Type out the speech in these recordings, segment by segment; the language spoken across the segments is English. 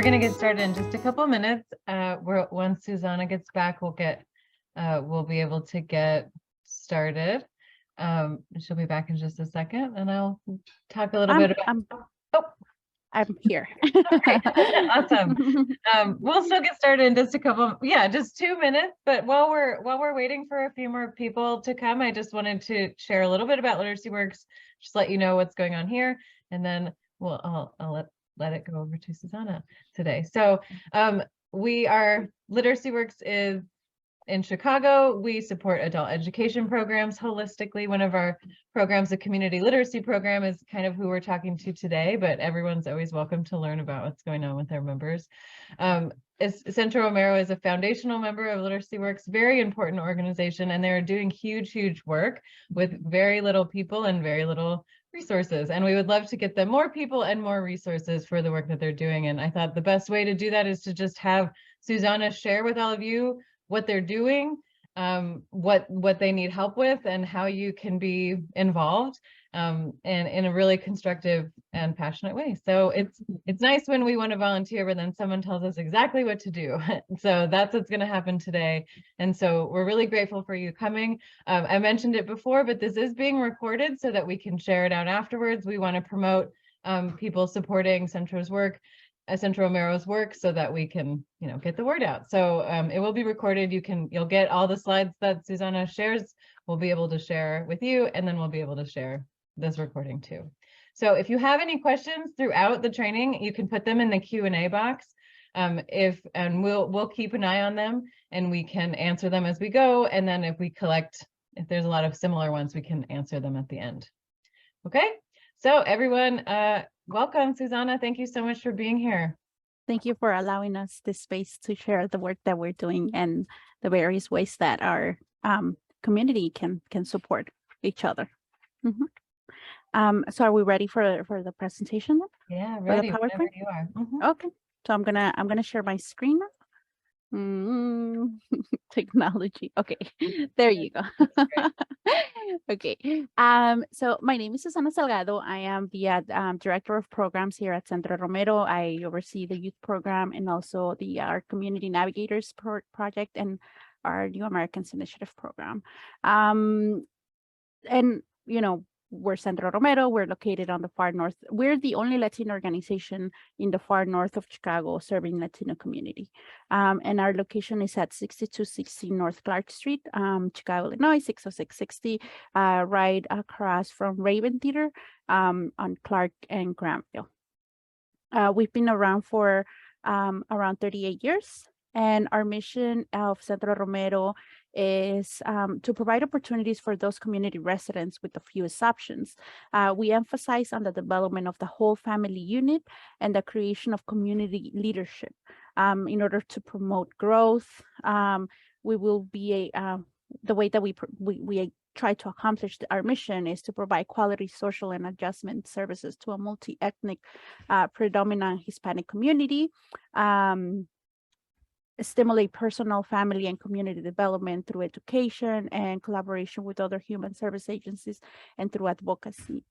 we're going to get started in just a couple minutes. Once Susanna gets back, we'll be able to get started. She'll be back in just a second, and I'll talk a little bit about. I'm here. Okay, awesome. We'll still get started in just just 2 minutes. But while we're waiting for a few more people to come, I just wanted to share a little bit about Literacy Works, just let you know what's going on here, and then I'll let it go over to Susanna today. So Literacy Works is in Chicago. We support adult education programs holistically. One of our programs, the community literacy program, is kind of who we're talking to today, but everyone's always welcome to learn about what's going on with our members. Centro Romero is a foundational member of Literacy Works, very important organization, and they're doing huge work with very little people and very little resources. And we would love to get them more people and more resources for the work that they're doing. And I thought the best way to do that is to just have Susanna share with all of you what they're doing, what they need help with, and how you can be involved and in a really constructive and passionate way. So it's nice when we want to volunteer, but then someone tells us exactly what to do. So that's what's going to happen today. And so we're really grateful for you coming. I mentioned it before, but this is being recorded so that we can share it out afterwards. We want to promote people supporting Centro Romero's work so that we can, get the word out. So it will be recorded. You'll get all the slides that Susanna shares. We'll be able to share with you, and then we'll be able to share this recording too. So if you have any questions throughout the training, you can put them in the Q&A box. And we'll keep an eye on them, and we can answer them as we go. And then if there's a lot of similar ones, we can answer them at the end. Okay, so everyone, welcome, Susanna. Thank you so much for being here. Thank you for allowing us this space to share the work that we're doing and the various ways that our community can support each other. So are we ready for the presentation? Yeah, ready whenever you are. Okay, so I'm gonna share my screen. Technology. Okay, there you go. Okay. So my name is Susana Salgado. I am the director of programs here at Centro Romero. I oversee the youth program and also our community navigators project and our New Americans Initiative program. And we're Centro Romero. We're located on the far north. We're the only Latino organization in the far north of Chicago serving Latino community. And our location is at 6260 North Clark Street, Chicago, Illinois, 60660, right across from Raven Theater on Clark and Granville. We've been around for around 38 years. And our mission of Centro Romero is to provide opportunities for those community residents with a few exceptions. We emphasize on the development of the whole family unit and the creation of community leadership. In order to promote growth, we will be the way that we try to accomplish our mission is to provide quality social and adjustment services to a multi-ethnic, predominant Hispanic community. Stimulate personal, family, and community development through education and collaboration with other human service agencies and through advocacy.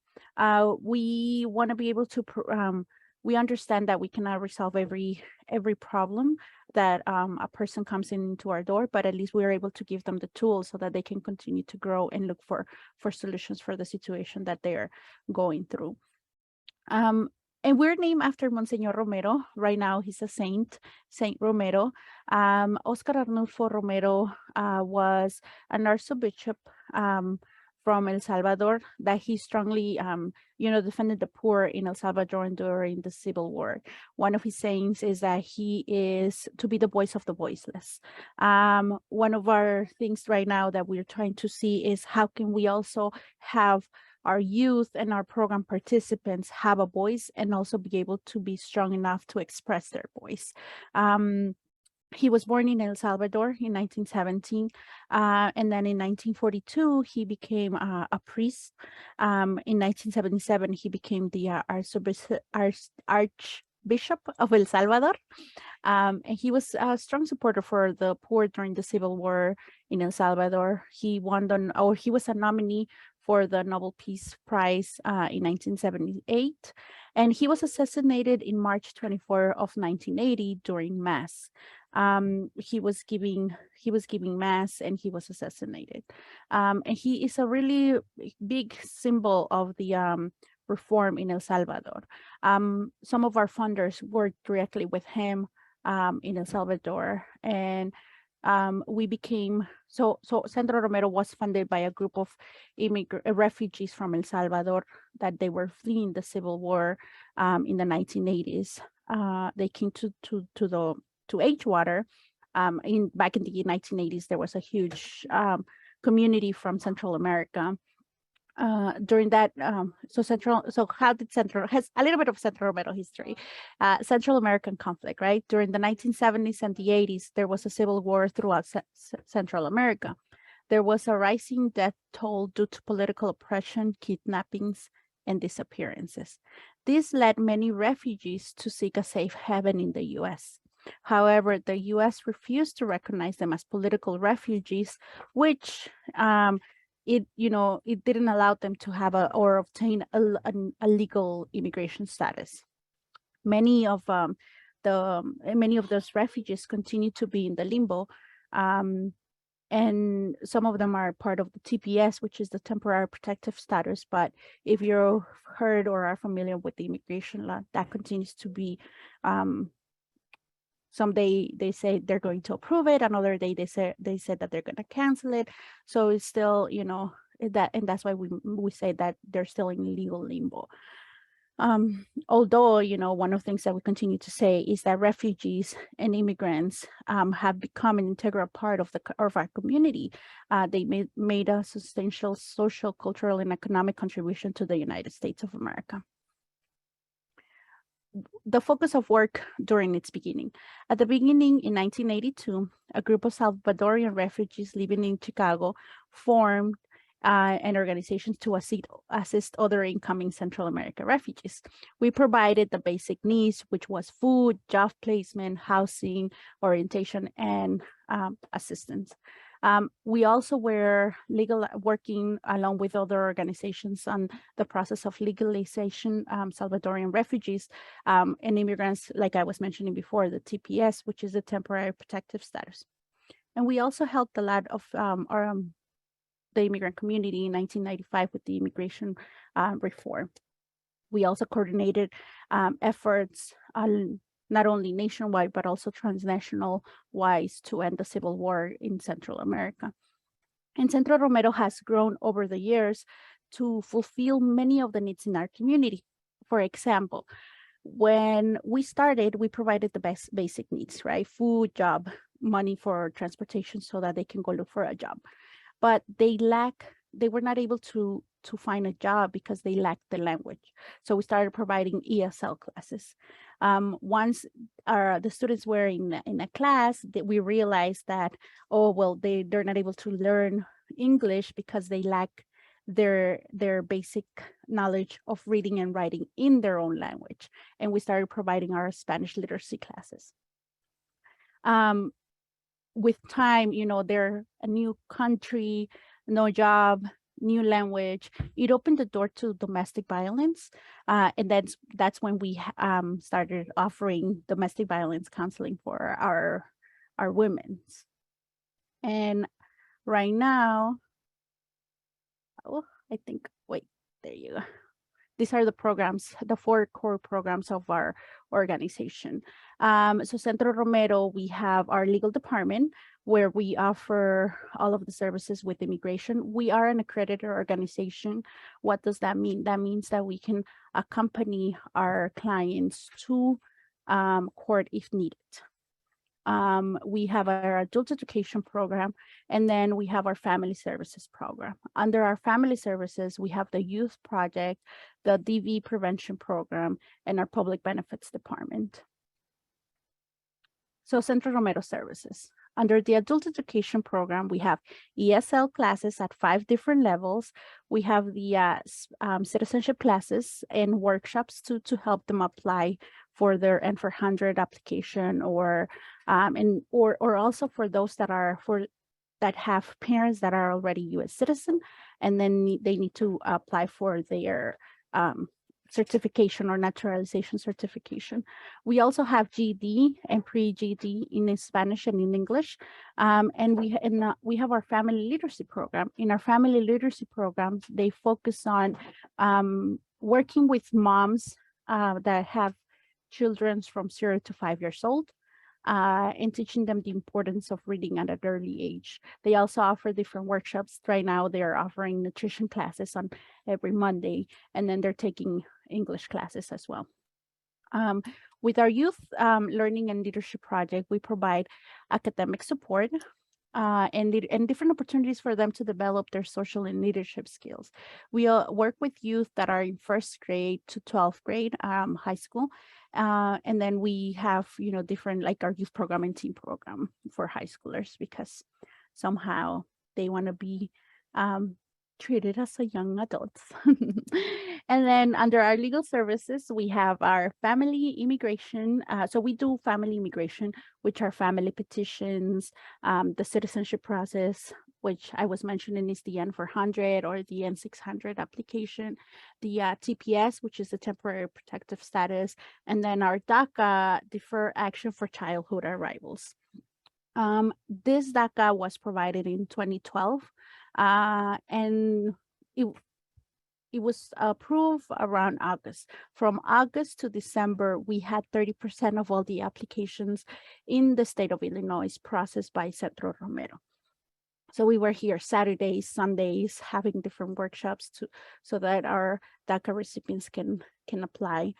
We want to be able to, we understand that we cannot resolve every problem that a person comes into our door, but at least we are able to give them the tools so that they can continue to grow and look for solutions for the situation that they're going through. And we're named after Monsignor Romero. Right now, he's a saint, Saint Romero. Oscar Arnulfo Romero was an archbishop from El Salvador that he strongly, defended the poor in El Salvador during the Civil War. One of his sayings is that he is to be the voice of the voiceless. One of our things right now that we're trying to see is how can we also have our youth and our program participants have a voice and also be able to be strong enough to express their voice. He was born in El Salvador in 1917, and then in 1942, he became a priest. In 1977, he became the Archbishop of El Salvador. And he was a strong supporter for the poor during the Civil War in El Salvador. He was a nominee for the Nobel Peace Prize in 1978. And he was assassinated in March 24 of 1980 during Mass. He was giving Mass and he was assassinated. And he is a really big symbol of the reform in El Salvador. Some of our funders worked directly with him in El Salvador, and we became, so Centro Romero was funded by a group of refugees from El Salvador that they were fleeing the civil war in the 1980s. They came to Edgewater. Back in the 1980s, there was a huge community from Central America. During that, so how did Central, has a little bit of Centro Romero history, Central American conflict, right? During the 1970s and the 80s, there was a civil war throughout Central America. There was a rising death toll due to political oppression, kidnappings, and disappearances. This led many refugees to seek a safe haven in the US. However, the US refused to recognize them as political refugees, which it didn't allow them to have or obtain a legal immigration status. Many of those refugees continue to be in the limbo, and some of them are part of the TPS, which is the temporary protective status. But if you've heard or are familiar with the immigration law, that continues to be. Someday they say they're going to approve it, another day they said that they're going to cancel it. So it's still, and that's why we say that they're still in legal limbo. Although, one of the things that we continue to say is that refugees and immigrants have become an integral part of our community. They made a substantial social, cultural, and economic contribution to the United States of America. The focus of work during its beginning. At the beginning, in 1982, a group of Salvadorian refugees living in Chicago formed an organization to assist other incoming Central America refugees. We provided the basic needs, which was food, job placement, housing, orientation, and assistance. We also were working along with other organizations on the process of legalization Salvadorian refugees and immigrants, like I was mentioning before, the TPS, which is the temporary protective status. And we also helped a lot of the immigrant community in 1995 with the immigration reform. We also coordinated efforts not only nationwide, but also transnational wise to end the civil war in Central America. And Centro Romero has grown over the years to fulfill many of the needs in our community. For example, when we started, we provided the basic needs, right? Food, job, money for transportation so that they can go look for a job. But they were not able to find a job because they lacked the language. So we started providing ESL classes. Once the students were in a class, that we realized that, they're not able to learn English because they lack their basic knowledge of reading and writing in their own language. And we started providing our Spanish literacy classes. With time, they're a new country, no job, new language. It opened the door to domestic violence. And that's when we started offering domestic violence counseling for our women. And right now, there you go. These are the programs, the 4 core programs of our organization. So Centro Romero, we have our legal department where we offer all of the services with immigration. We are an accredited organization. What does that mean? That means that we can accompany our clients to court if needed. We have our adult education program, and then we have our family services program. Under our family services, we have the youth project, the DV prevention program, and our public benefits department. So Centro Romero services. Under the adult education program, we have ESL classes at 5 different levels. We have the citizenship classes and workshops to help them apply for their N400 application, or also for those that have parents that are already U.S. citizen, and then they need to apply for their certification or naturalization certification. We also have GD and pre-GD in Spanish and in English. And we have our family literacy program. In our family literacy program, they focus on working with moms that have children from 0 to 5 years old, and teaching them the importance of reading at an early age. They also offer different workshops. Right now, they're offering nutrition classes on every Monday, and then they're taking English classes as well. With our youth learning and leadership project, we provide academic support and different opportunities for them to develop their social and leadership skills. We work with youth that are in 1st grade to 12th grade, high school. And then we have, different, like our youth program and teen program for high schoolers, because somehow they want to be treated as a young adults. And then under our legal services, we have our family immigration. So we do family immigration, which are family petitions, the citizenship process, which I was mentioning is the N-400 or the N-600 application, the TPS, which is the temporary protective status, and then our DACA, Deferred Action for Childhood Arrivals. This DACA was provided in 2012, and it was approved around August. From August to December, we had 30% of all the applications in the state of Illinois processed by Centro Romero. So we were here Saturdays, Sundays, having different workshops so that our DACA recipients can apply.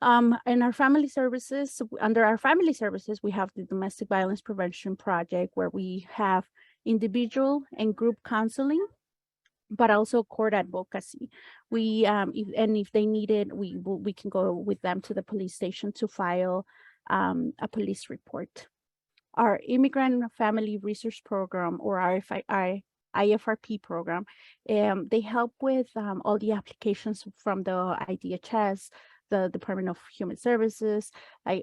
And our family services, under our family services, we have the Domestic Violence Prevention Project, where we have individual and group counseling, but also court advocacy. We if they need it, we can go with them to the police station to file a police report. Our Immigrant Family Research Program, or our IFRP program, they help with all the applications from the IDHS, the Department of Human Services,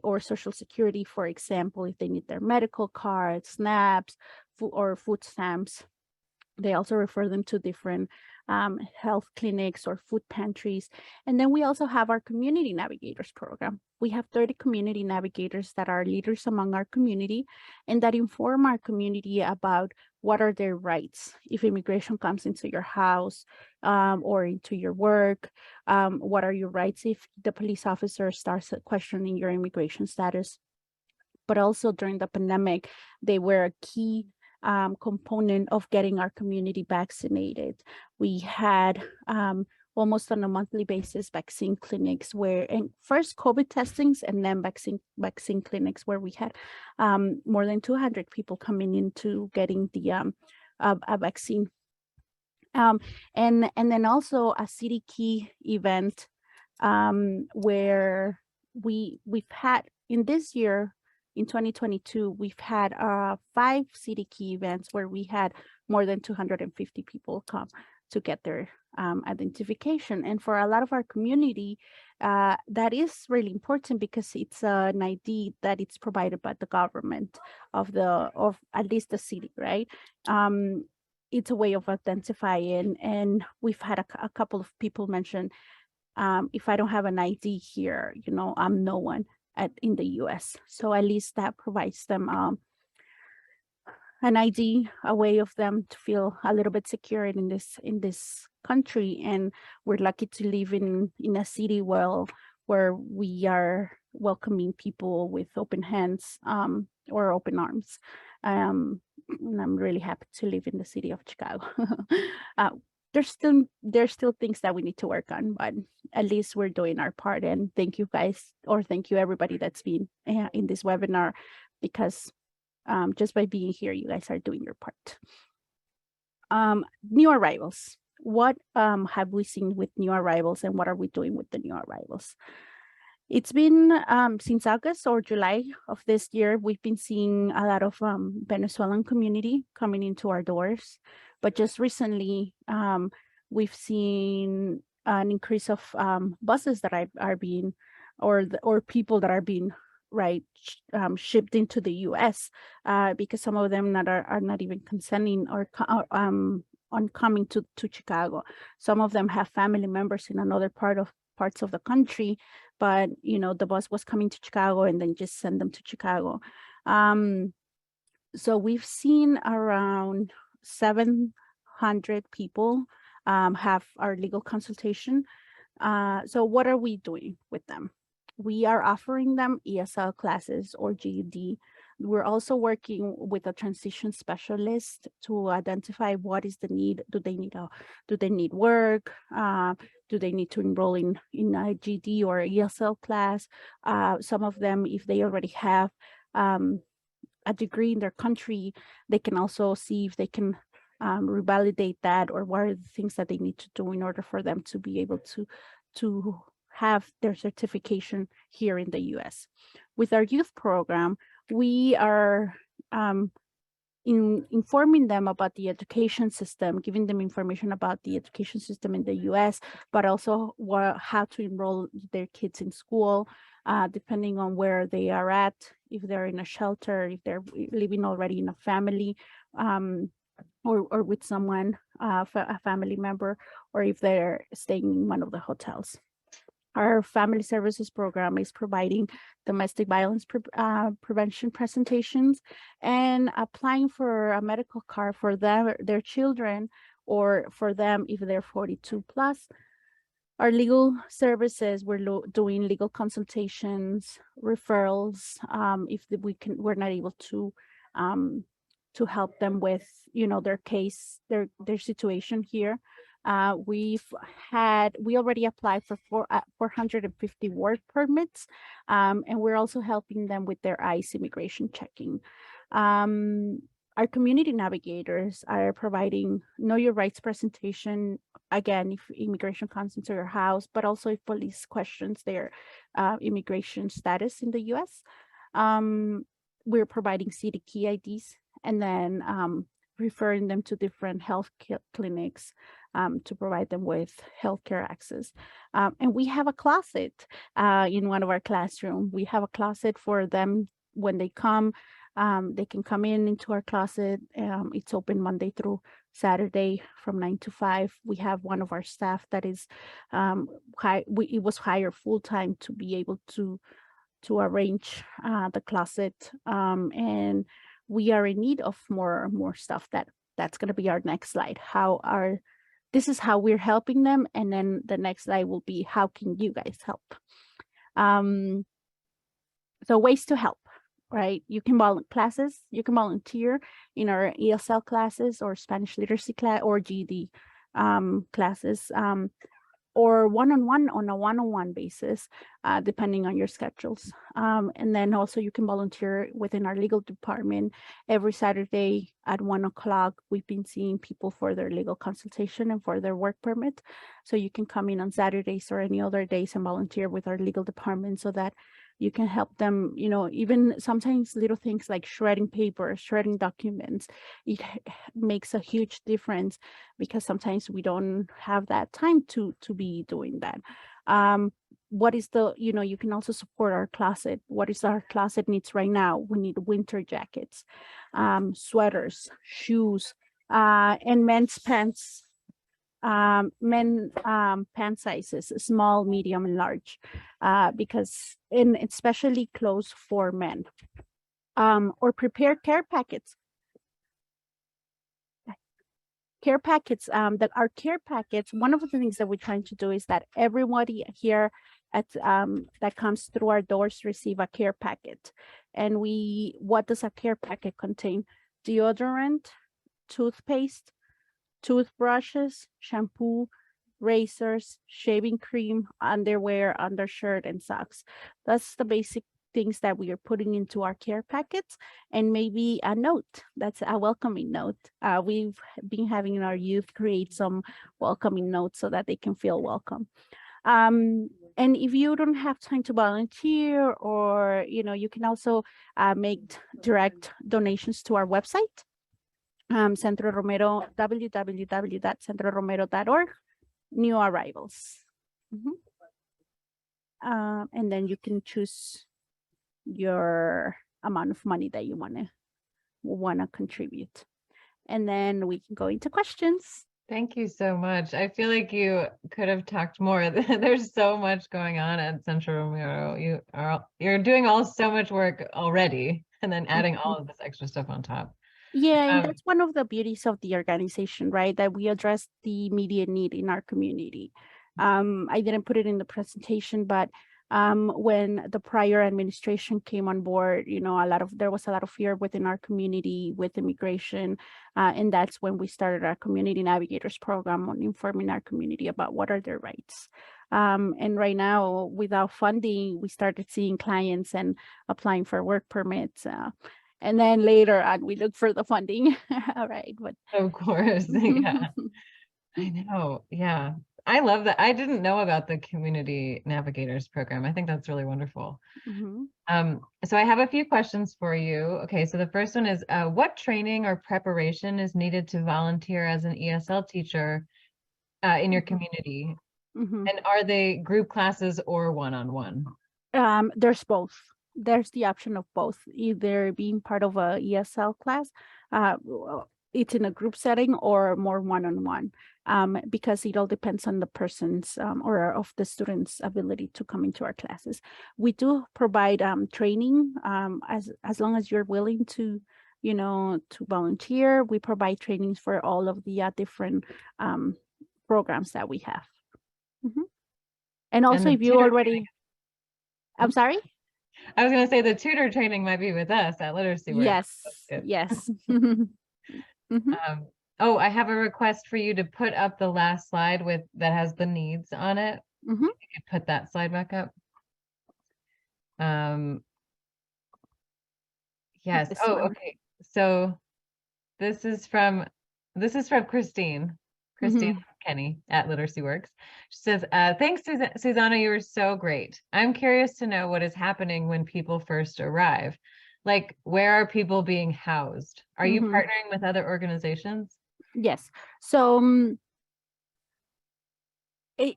or Social Security, for example, if they need their medical cards, SNAPs, or food stamps. They also refer them to different health clinics or food pantries. And then we also have our Community Navigators program. We have 30 community navigators that are leaders among our community and that inform our community about what are their rights if immigration comes into your house or into your work. What are your rights if the police officer starts questioning your immigration status? But also during the pandemic, they were a key component of getting our community vaccinated. We had almost on a monthly basis vaccine clinics and first COVID testings and then vaccine clinics where we had more than 200 people coming into getting the a vaccine. And then also a city key event where we've had in this year. In 2022, we've had 5 city key events where we had more than 250 people come to get their identification. And for a lot of our community, that is really important because it's an ID that it's provided by the government of at least the city, right? It's a way of identifying. And we've had a couple of people mention, if I don't have an ID here, I'm no one in the US. So at least that provides them an ID, a way of them to feel a little bit secure in this country. And we're lucky to live in a city where we are welcoming people with open hands or open arms. And I'm really happy to live in the city of Chicago. There's still things that we need to work on, but at least we're doing our part. And thank you guys, or thank you everybody that's been in this webinar, because just by being here, you guys are doing your part. New arrivals. What have we seen with new arrivals, and what are we doing with the new arrivals? It's been since August or July of this year, we've been seeing a lot of Venezuelan community coming into our doors. But just recently, we've seen an increase of buses that are being, or people that are being shipped into the U.S. Because some of them are not even consenting or on coming to Chicago. Some of them have family members in another parts of the country, but the bus was coming to Chicago and then just send them to Chicago. So we've seen around 700 people have our legal consultation. So what are we doing with them? We are offering them ESL classes or GED. We're also working with a transition specialist to identify what is the need. Do they need work? Do they need to enroll in a GED or ESL class? Some of them, if they already have a degree in their country, they can also see if they can revalidate that, or what are the things that they need to do in order for them to be able to have their certification here in the US. With our youth program, we are informing them about the education system, giving them information about the education system in the US, but also how to enroll their kids in school, depending on where they are at, if they're in a shelter, if they're living already in a family, or with someone, a family member, or if they're staying in one of the hotels. Our family services program is providing domestic violence prevention presentations and applying for a medical card for their children, or for them if they're 42 plus. Our legal services, we're doing legal consultations, referrals, if we're not able to help them with their case, their situation here. We already applied for 450 work permits, and we're also helping them with their ICE immigration checking. Our community navigators are providing Know Your Rights presentation, again, if immigration comes into your house, but also if police questions their immigration status in the US. We're providing city key IDs, and then referring them to different health clinics to provide them with healthcare access. And we have a closet in one of our classrooms. We have a closet for them when they come. They can come into our closet. It's open Monday through Saturday from 9 to 5. We have one of our staff that is it was hired full-time to be able to arrange the closet, and we are in need of more stuff. That's going to be our next slide. This is how we're helping them, and then the next slide will be how can you guys help. So ways to help, right? You can volunteer in our ESL classes or Spanish literacy class or GED classes, or on a one-on-one basis, depending on your schedules. And then also you can volunteer within our legal department. Every Saturday at 1 o'clock, we've been seeing people for their legal consultation and for their work permit. So you can come in on Saturdays or any other days and volunteer with our legal department so that you can help them, even sometimes little things like shredding paper, shredding documents. It makes a huge difference because sometimes we don't have that time to be doing that. What is you can also support our closet. What is our closet needs right now? We need winter jackets, sweaters, shoes, and men's pants. Pant sizes, small, medium, and large, because especially clothes for men, or prepare care packets. Our care packets, one of the things that we're trying to do is that everybody here that comes through our doors receive a care packet. And what does a care packet contain? Deodorant, toothpaste, toothbrushes, shampoo, razors, shaving cream, underwear, undershirt, and socks. That's the basic things that we are putting into our care packets, and maybe a note. That's a welcoming note. We've been having our youth create some welcoming notes so that they can feel welcome. And if you don't have time to volunteer, or you can also make direct donations to our website. Centro Romero, www.centroromero.org, new arrivals. And then you can choose your amount of money that you want to contribute. And then we can go into questions. Thank you so much. I feel like you could have talked more. There's so much going on at Centro Romero. You're doing so much work already, and then adding all of this extra stuff on top. Yeah, and Um, that's one of the beauties of the organization, right? That we address the immediate need in our community. I didn't put it in the presentation, but when the prior administration came on board, there was a lot of fear within our community with immigration, and that's when we started our community navigators program on informing our community about what are their rights. And right now, without funding, we started seeing clients and applying for work permits. And then later on, we look for the funding. All right, but of course, yeah, I know. Yeah, I love that. I didn't know about the Community Navigators program. I think that's really wonderful. Mhm. So I have a few questions for you. Okay, so the first one is, what training or preparation is needed to volunteer as an ESL teacher in your community? Mhm. And are they group classes or one-on-one? There's both. There's the option of both, either being part of a ESL class, it's in a group setting, or more one-on-one, because it all depends on the person's or of the student's ability to come into our classes. We do provide training as long as you're willing to, to volunteer. We provide trainings for all of the different programs that we have. Mhm. And also, the if you tutor already, I'm sorry. I was going to say the tutor training might be with us at Literacy Works. Yes, yes. Mhm. Oh, I have a request for you to put up the last slide that has the needs on it. Mhm. You could put that slide back up. Yes. This Oh, one. okay. So this is from Christine Mhm. Kenny at Literacy Works. She says, thanks, Susanna, you were so great. I'm curious to know what is happening when people first arrive. Like, where are people being housed? Are you Mhm. partnering with other organizations? Yes. So it,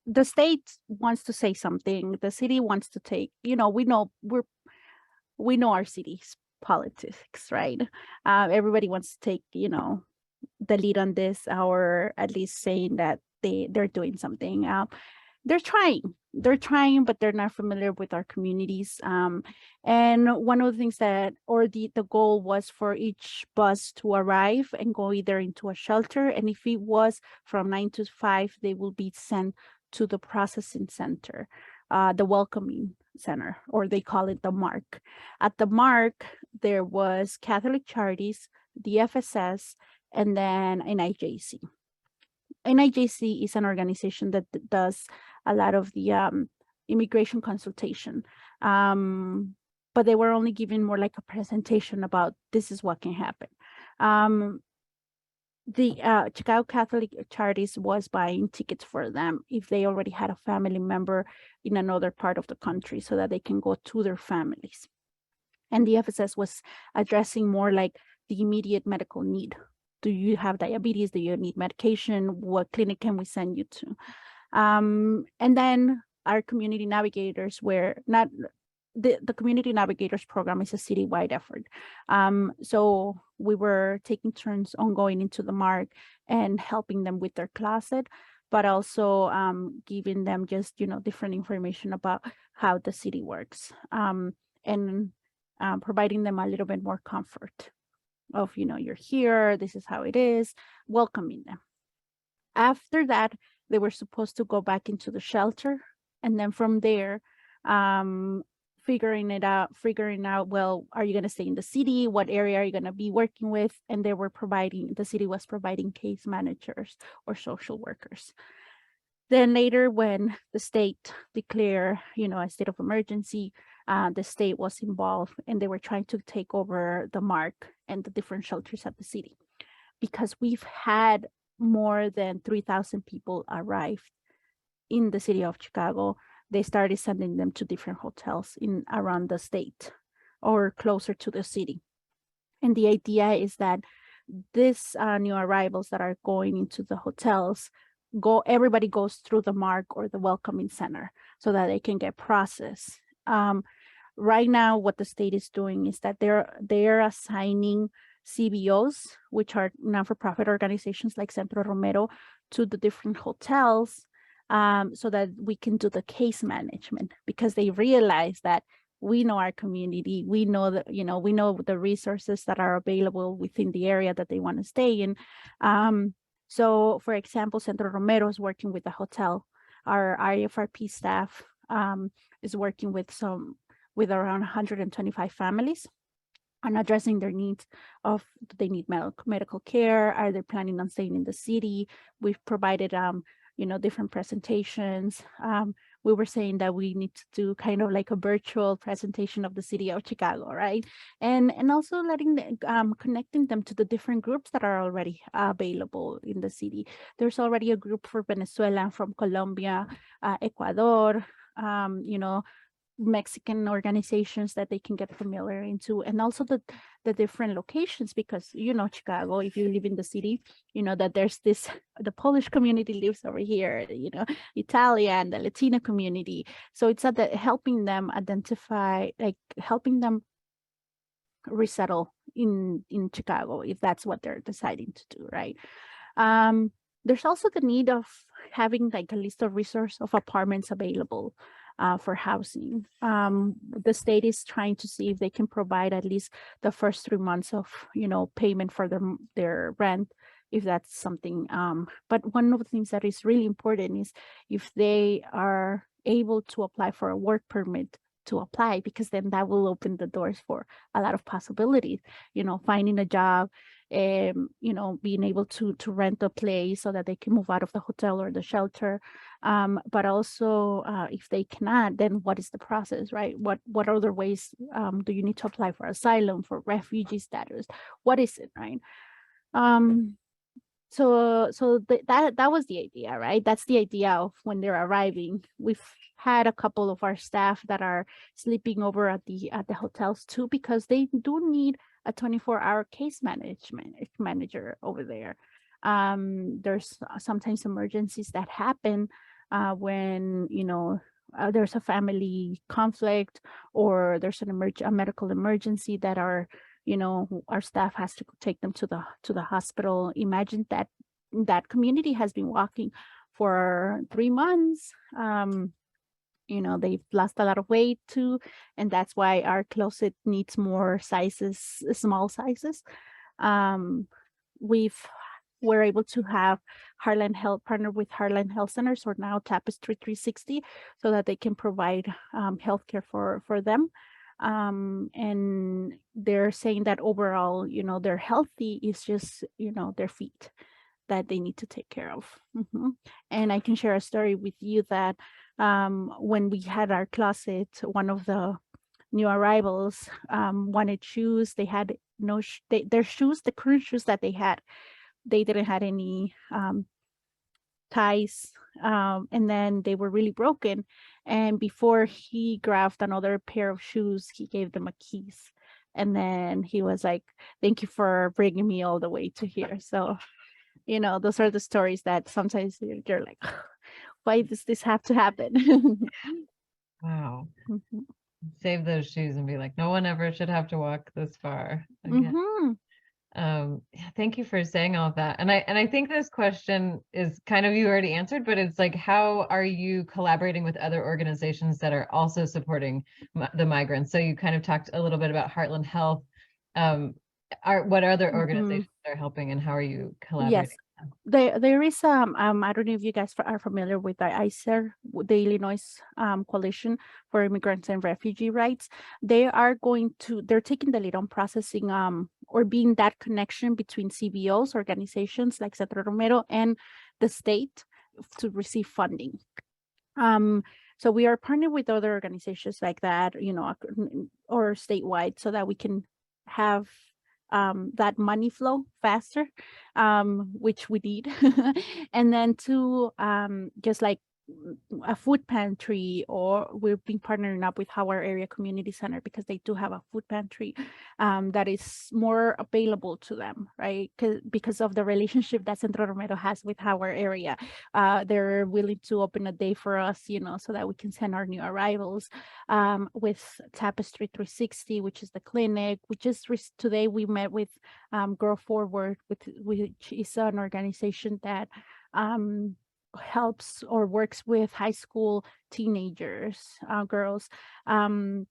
the state wants to say something. The city wants to take. We know our city's politics, right? Everybody wants to take the lead on this, or at least saying that they're doing something. They're trying, but they're not familiar with our communities. And one of the things the goal was for each bus to arrive and go either into a shelter, and if it was from 9 to 5, they will be sent to the processing center, the welcoming center, or they call it the mark. At the mark, there was Catholic Charities, the FSS, and then NIJC. NIJC is an organization that does a lot of the immigration consultation, but they were only giving more like a presentation about this is what can happen. The Chicago Catholic Charities was buying tickets for them if they already had a family member in another part of the country, so that they can go to their families. And the FSS was addressing more like the immediate medical need. Do you have diabetes? Do you need medication? What clinic can we send you to? And then our community navigators were not, the community navigators program is a citywide effort. So we were taking turns on going into the mark and helping them with their closet, but also giving them just, different information about how the city works, and providing them a little bit more comfort of, you're here, this is how it is, welcoming them. After that, they were supposed to go back into the shelter, and then from there, figuring out, well, are you going to stay in the city? What area are you going to be working with? And the city was providing case managers or social workers. Then later, when the state declared, a state of emergency, the state was involved, and they were trying to take over the mark and the different shelters at the city, because we've had more than 3,000 people arrive in the city of Chicago. They started sending them to different hotels in around the state or closer to the city. And the idea is that these new arrivals that are going into the hotels, everybody goes through the mark or the welcoming center so that they can get processed. Right now, what the state is doing is that they're assigning CBOs, which are non-for-profit organizations like Centro Romero, to the different hotels, so that we can do the case management, because they realize that we know our community, we know that, we know the resources that are available within the area that they want to stay in. So for example, Centro Romero is working with a hotel. Our IFRP staff is working with around 125 families on addressing their needs of, do they need medical care? Are they planning on staying in the city? We've provided, different presentations. We were saying that we need to do kind of like a virtual presentation of the city of Chicago, right? And also connecting them to the different groups that are already available in the city. There's already a group for Venezuela, from Colombia, Ecuador, Mexican organizations that they can get familiar into, and also the different locations, because Chicago, if you live in the city, that there's the Polish community lives over here, Italian, the Latino community. So it's helping them identify, like helping them resettle in Chicago, if that's what they're deciding to do, right? There's also the need of having like a list of resource of apartments available for housing. The state is trying to see if they can provide at least the first 3 months of, payment for their rent, if that's something. But one of the things that is really important is if they are able to apply for a work permit to apply, because then that will open the doors for a lot of possibilities, finding a job, being able to rent a place so that they can move out of the hotel or the shelter. But also, if they cannot, then what is the process, right? What other ways do you need to apply for asylum, for refugee status? What is it, right? So that was the idea, right? That's the idea of when they're arriving. We've had a couple of our staff that are sleeping over at the hotels too, because they do need a 24-hour case manager over there. There's sometimes emergencies that happen when there's a family conflict, or there's a medical emergency that our staff has to take them to the hospital. Imagine that community has been walking for 3 months. They've lost a lot of weight too, and that's why our closet needs more sizes, small sizes. We're able to have Heartland Health partner with Heartland Health Centers, or now Tapestry 360, so that they can provide healthcare for them. And they're saying that overall, they're healthy. It's just, their feet that they need to take care of. And I can share a story with you that when we had our closet, one of the new arrivals wanted shoes. They had their shoes, the current shoes that they had, they didn't have any ties, and then they were really broken. And before he grabbed another pair of shoes, he gave them a keys. And then he was like, "Thank you for bringing me all the way to here." So, those are the stories that sometimes you're like, why does this have to happen? Wow. Save those shoes and be like, no one ever should have to walk this far again. Thank you for saying all of that. And I think this question is kind of, you already answered, but it's like, how are you collaborating with other organizations that are also supporting the migrants? So you kind of talked a little bit about Heartland Health. What other organizations are helping, and how are you collaborating? Yes, there is I don't know if you guys are familiar with the ICER, the Illinois Coalition for Immigrants and Refugee Rights. They're taking the lead on processing or being that connection between CBOs, organizations like Centro Romero, and the state to receive funding. So we are partnered with other organizations like that, or statewide, so that we can have that money flow faster, which we need. And then to just like a food pantry, or we've been partnering up with our area community center because they do have a food pantry that is more available to them, right? Because of the relationship that Centro Romero has with our area. They're willing to open a day for us, so that we can send our new arrivals. With Tapestry 360, which is the clinic. Today we met with Girl Forward, which is an organization that helps or works with high school teenagers, girls, to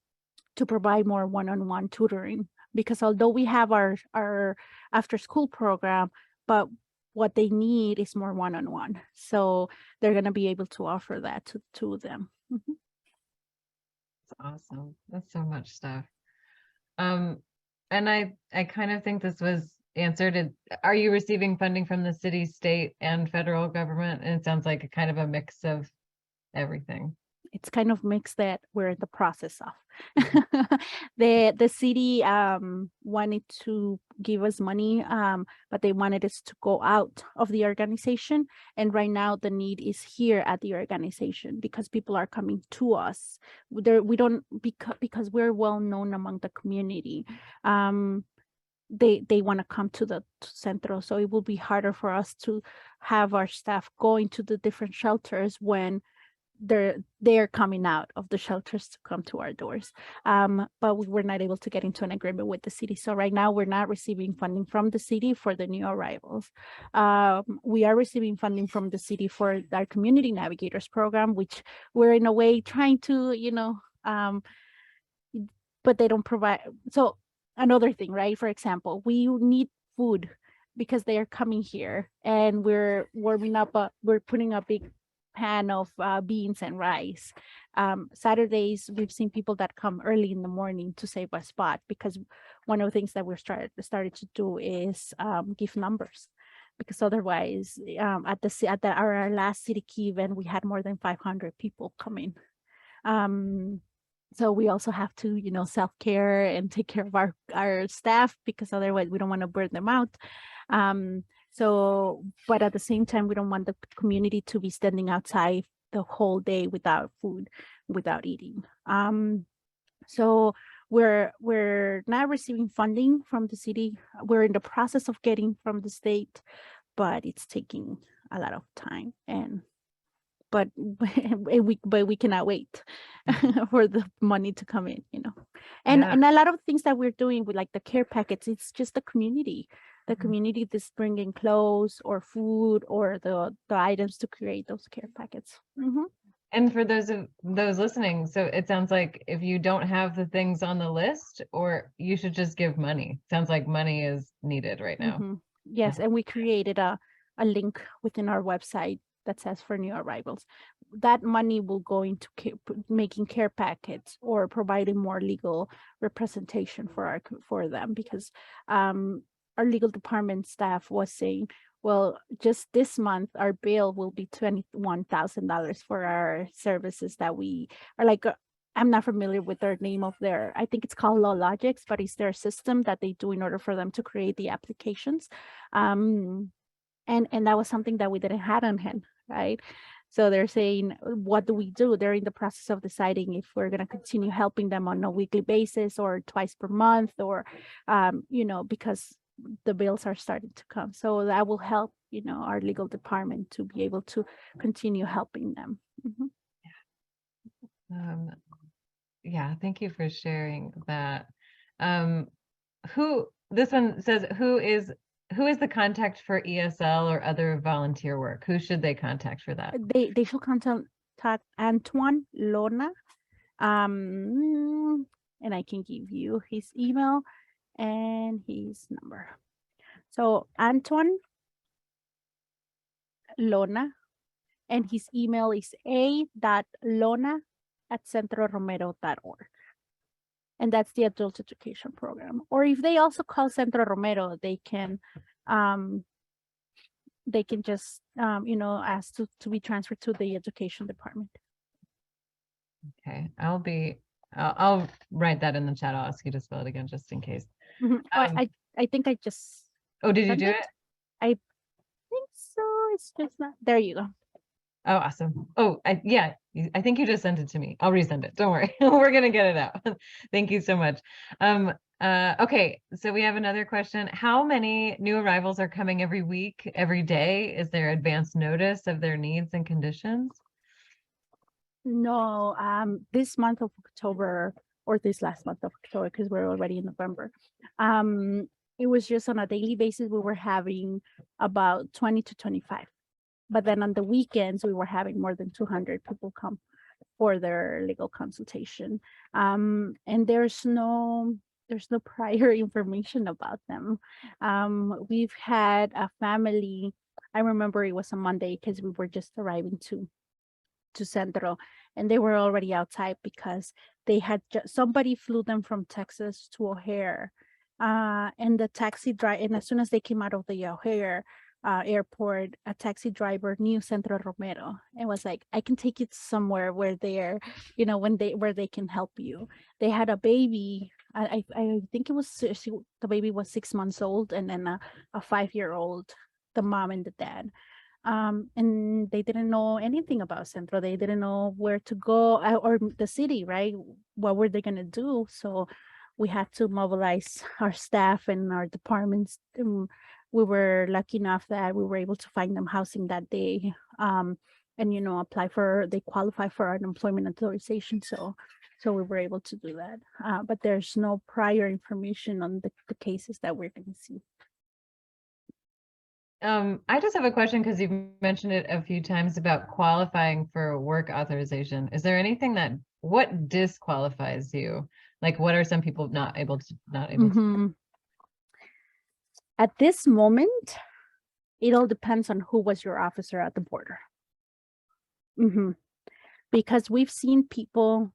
provide more one-on-one tutoring. Because although we have our after school program, but what they need is more one-on-one. So they're going to be able to offer that to them. Mm-hmm. That's awesome. That's so much stuff. And I kind of think this was answered. Are you receiving funding from the city, state, and federal government? And it sounds like a kind of a mix of everything. It's kind of mixed that we're in the process of. The city wanted to give us money, but they wanted us to go out of the organization. And right now the need is here at the organization because people are coming to us. Because we're well known among the community. They want to come to the Centro, so it will be harder for us to have our staff going to the different shelters when they're coming out of the shelters to come to our doors. But we were not able to get into an agreement with the city. So right now we're not receiving funding from the city for the new arrivals. We are receiving funding from the city for our community navigators program, which we're in a way trying to, but they don't provide. So another thing, right? For example, we need food because they are coming here and we're warming up, we're putting a big pan of beans and rice. Saturdays, we've seen people that come early in the morning to save a spot because one of the things that we're started to do is give numbers, because otherwise at our last city key event, we had more than 500 people come in. So we also have to, self-care and take care of our staff, because otherwise we don't want to burn them out. But at the same time, we don't want the community to be standing outside the whole day without food, without eating. So we're not receiving funding from the city. We're in the process of getting from the state, but it's taking a lot of time. But we cannot wait for the money to come in, And a lot of things that we're doing with like the care packets, it's just the community. The community that's bringing clothes or food or the items to create those care packets. Mm-hmm. And for those listening, so it sounds like if you don't have the things on the list, or you should just give money. Sounds like money is needed right now. Mm-hmm. Yes, and we created a link within our website that says for new arrivals. That money will go into making care packets or providing more legal representation for them, because our legal department staff was saying, well, just this month, our bill will be $21,000 for our services that we are like, I'm not familiar with their name of I think it's called Law Logics, but it's their system that they do in order for them to create the applications. And that was something that we didn't have on hand, right? So they're saying, what do we do? They're in the process of deciding if we're going to continue helping them on a weekly basis or twice per month, or, because the bills are starting to come. So that will help, our legal department to be able to continue helping them. Mm-hmm. Yeah, thank you for sharing that. This one says, who is the contact for ESL or other volunteer work? Who should they contact for that? They should contact Antoine Lona, and I can give you his email and his number. So Antoine Lona, and his email is a.lona@centroromero.org. And that's the adult education program. Or if they also call Centro Romero, they can just ask to be transferred to the education department. Okay, I'll write that in the chat. I'll ask you to spell it again just in case. Mm-hmm. I think I just. Oh, did you do it? I think so. It's just not. There you go. Oh, awesome. Oh, yeah, I think you just sent it to me. I'll resend it. Don't worry. We're gonna get it out. Thank you so much. Okay, so we have another question. How many new arrivals are coming every week, every day? Is there advance notice of their needs and conditions? No, this month of October, or this last month of October, because we're already in November, it was just on a daily basis. We were having about 20 to 25. But then on the weekends, we were having more than 200 people come for their legal consultation. And there's no prior information about them. We've had a family, I remember it was a Monday because we were just arriving to Centro, and they were already outside because they had somebody flew them from Texas to O'Hare, and the taxi driver, and as soon as they came out of the O'Hare airport, a taxi driver knew Centro Romero and was like, I can take you to somewhere where they're, where they can help you. They had a baby. I think it was, the baby was 6 months old, and then a 5-year-old, the mom and the dad. And they didn't know anything about Centro. They didn't know where to go, or the city, right? What were they going to do? So we had to mobilize our staff and our departments. We were lucky enough that we were able to find them housing that day, and they qualify for unemployment authorization. So we were able to do that. But there's no prior information on the cases that we're going to see. I just have a question because you've mentioned it a few times about qualifying for work authorization. Is there anything what disqualifies you? Like, what are some people not able to? At this moment, it all depends on who was your officer at the border. Because we've seen people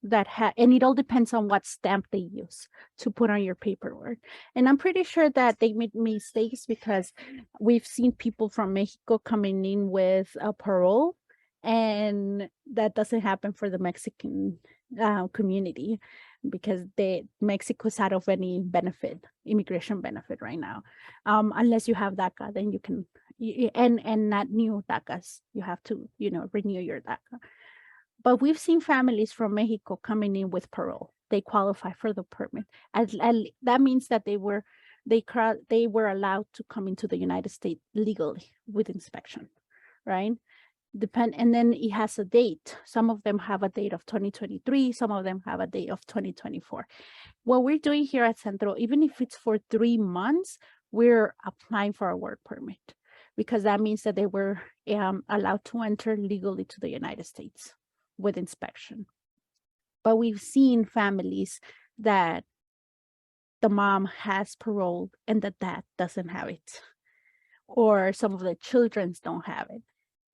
that and it all depends on what stamp they use to put on your paperwork. And I'm pretty sure that they made mistakes because we've seen people from Mexico coming in with a parole, and that doesn't happen for the Mexican community because Mexico's out of any immigration benefit right now. Unless you have DACA, then you can, and not new DACAs, you have to, renew your DACA. But we've seen families from Mexico coming in with parole. They qualify for the permit. That means that they were allowed to come into the United States legally with inspection, right? And then it has a date. Some of them have a date of 2023. Some of them have a date of 2024. What we're doing here at Centro, even if it's for 3 months, we're applying for a work permit because that means that they were allowed to enter legally to the United States with inspection. But we've seen families that the mom has parole and the dad doesn't have it, or some of the children don't have it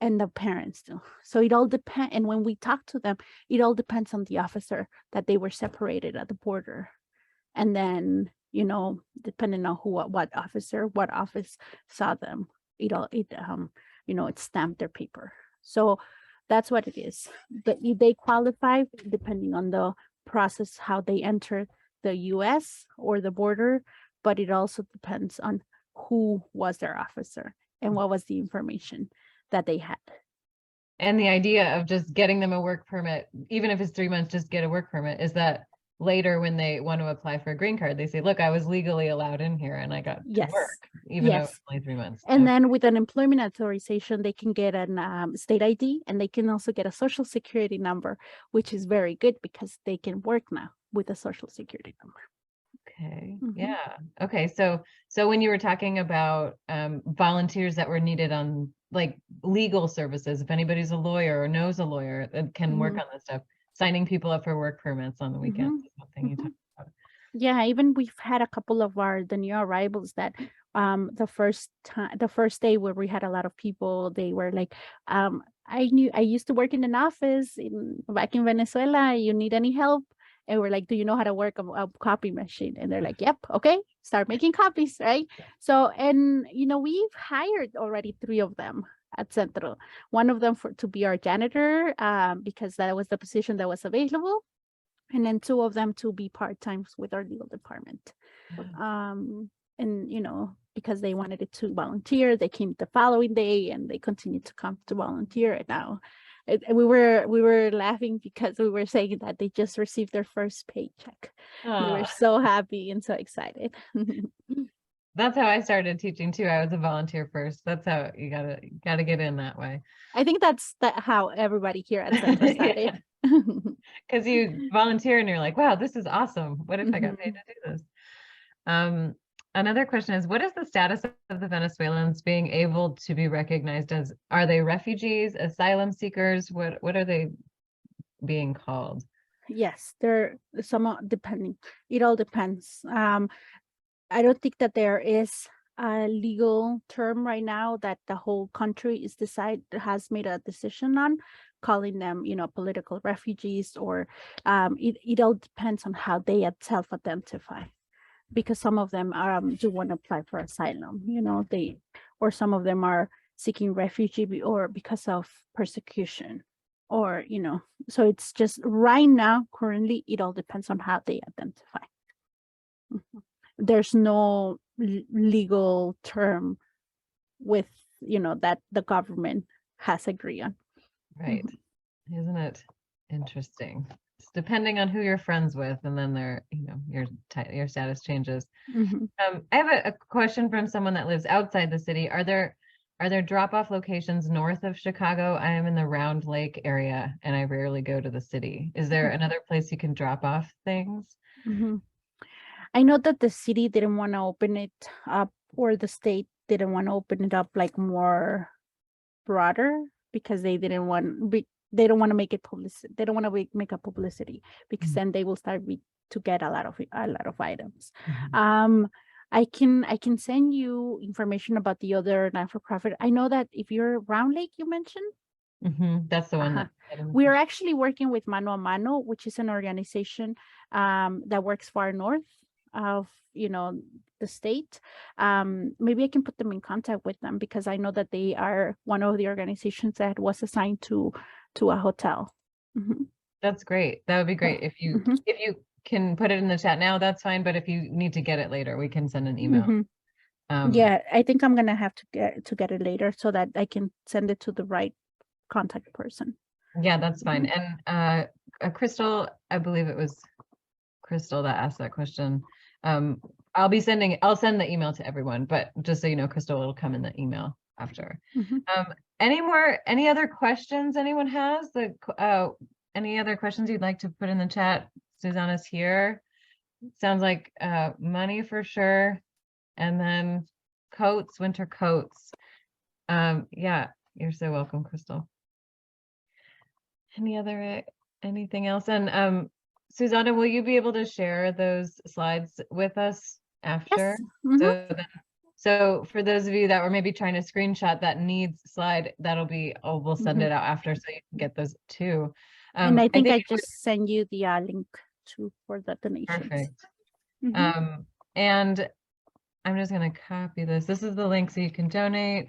and the parents do. So it all depends. And when we talk to them, it all depends on the officer that they were separated at the border. And then, depending on what office saw them, it stamped their paper. So that's what it is. But they qualify depending on the process, how they enter the US or the border, but it also depends on who was their officer and what was the information that they had. And the idea of just getting them a work permit, even if it's 3 months, just get a work permit, is that later when they want to apply for a green card, they say, look, I was legally allowed in here and I got to work, even though it's only 3 months. And then with an employment authorization, they can get an state ID, and they can also get a social security number, which is very good because they can work now with a social security number. Okay. Yeah. Okay. So when you were talking about volunteers that were needed on like legal services, if anybody's a lawyer or knows a lawyer that can work on this stuff, signing people up for work permits on the weekends is something you talk about. Yeah, even we've had a couple of the new arrivals that the first day where we had a lot of people, they were like, I used to work in an office back in Venezuela. You need any help? And we're like, do you know how to work a copy machine? And they're like, yep, okay, start making copies, right? So, and we've hired already 3 of them at Centro. One of them to be our janitor, because that was the position that was available. And then 2 of them to be part-time with our legal department. and because they wanted it to volunteer, they came the following day and they continued to come to volunteer. And now we were laughing because we were saying that they just received their first paycheck. They were so happy and so excited. That's how I started teaching too. I was a volunteer first. That's how you gotta get in that way. I think that's how everybody here at Centro started. Because you volunteer and you're like, wow, this is awesome. What if I got paid to do this? Another question is, what is the status of the Venezuelans being able to be recognized as? Are they refugees, asylum seekers? What are they being called? Yes, they're somewhat depending. It all depends. I don't think that there is a legal term right now that the whole country has made a decision on, calling them, political refugees, or it all depends on how they self-identify, because some of them do want to apply for asylum, or some of them are seeking refugee or because of persecution, or so it's just right now, currently, it all depends on how they identify. There's no legal term with that the government has agreed on. Right. Isn't it interesting? It's depending on who you're friends with, and then your status changes. I have a question from someone that lives outside the city. Are there drop-off locations north of Chicago? I am in the Round Lake area and I rarely go to the city. Is there another place you can drop off things? I know that the city didn't want to open it up, or the state didn't want to open it up like more broader, because they don't want to make it publicity. They don't want to make a publicity, because then they will start to get a lot of items. I can send you information about the other not-for-profit. I know that if you're Round Lake, you mentioned. That's the one that we are actually working with Mano a Mano, which is an organization that works far north of the state. Maybe I can put them in contact with them, because I know that they are one of the organizations that was assigned to a hotel. That's great. That would be great. If you can put it in the chat now, that's fine, but if you need to get it later, we can send an email. Yeah, I think I'm gonna have to get it later so that I can send it to the right contact person. Yeah, that's fine. And Crystal, I believe it was Crystal that asked that question. I'll send the email to everyone, but just so you know, Crystal will come in the email after. Any other questions anyone has? Any other questions you'd like to put in the chat? Susanna's here. Sounds like money for sure. And then coats, winter coats. Yeah, you're so welcome, Crystal. Anything else? And Susanna, will you be able to share those slides with us after? Yes. So for those of you that were maybe trying to screenshot that needs slide, we'll send it out after, so you can get those too. And I think I just send you the link for the donations. Perfect. And I'm just going to copy this. This is the link so you can donate.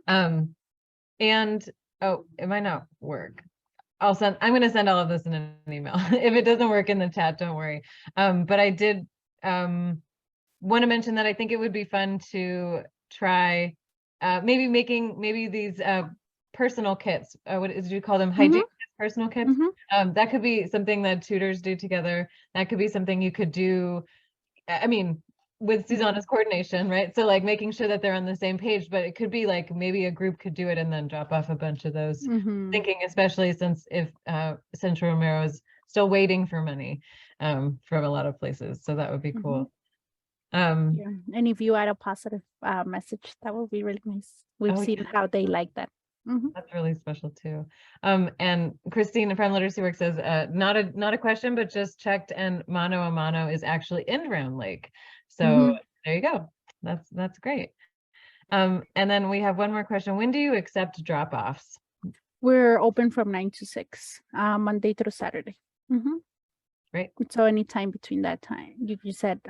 And it might not work. I'm going to send all of this in an email. If it doesn't work in the chat, don't worry. But I did want to mention that I think it would be fun to try maybe these personal kits. What did you call them? Hygiene personal kits. That could be something that tutors do together. That could be something you could do. I mean, with Susanna's coordination, right? So like making sure that they're on the same page, but it could be like maybe a group could do it and then drop off a bunch of those. Thinking especially since if Centro Romero is still waiting for money from a lot of places. So that would be cool. Yeah. And if you add a positive message, that would be really nice. We've seen how they like that. That's really special too. And Christine from Literacy Works says, not a question, but just checked, and Mano a Mano is actually in Round Lake. So there you go. That's great. And then we have one more question. When do you accept drop-offs? We're open from 9 to 6, Monday through Saturday. Great. So anytime between that time. You said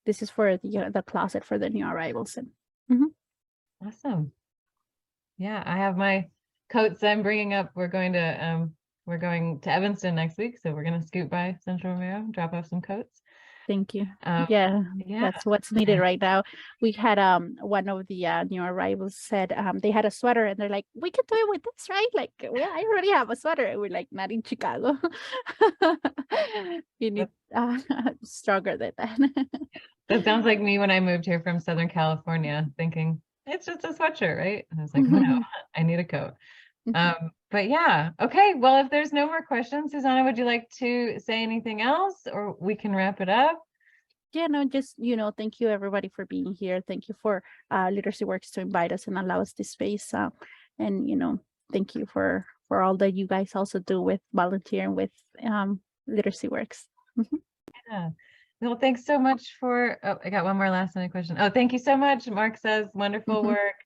this is for the closet for the new arrivals. Awesome. Yeah, I have my coats I'm bringing up. We're going to Evanston next week, so we're going to scoot by Centro Romero, drop off some coats. Thank you. Um, Yeah, yeah. that's what's needed right now. We had one of the new arrivals said they had a sweater and they're like, we can do it with this, right? Like, well, I already have a sweater. And we're like, not in Chicago. You need stronger than that. That sounds like me when I moved here from Southern California, thinking it's just a sweatshirt, right? And I was like, oh no, I need a coat. But yeah, okay. Well, if there's no more questions, Susanna, would you like to say anything else, or we can wrap it up? Yeah, no, just, thank you everybody for being here. Thank you for Literacy Works to invite us and allow us this space. And thank you for all that you guys also do with volunteering with Literacy Works. Yeah. Well, thanks so much for, oh, I got one more last minute question. Oh, thank you so much. Mark says wonderful work.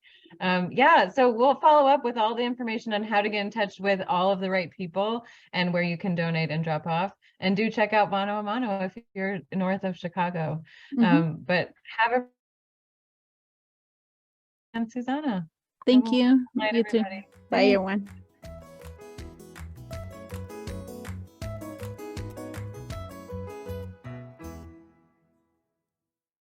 Yeah, so we'll follow up with all the information on how to get in touch with all of the right people and where you can donate and drop off. And do check out Mano a Mano if you're north of Chicago. But have a and Susanna. Thank you. Night, You too. everybody. Bye, Thanks. everyone.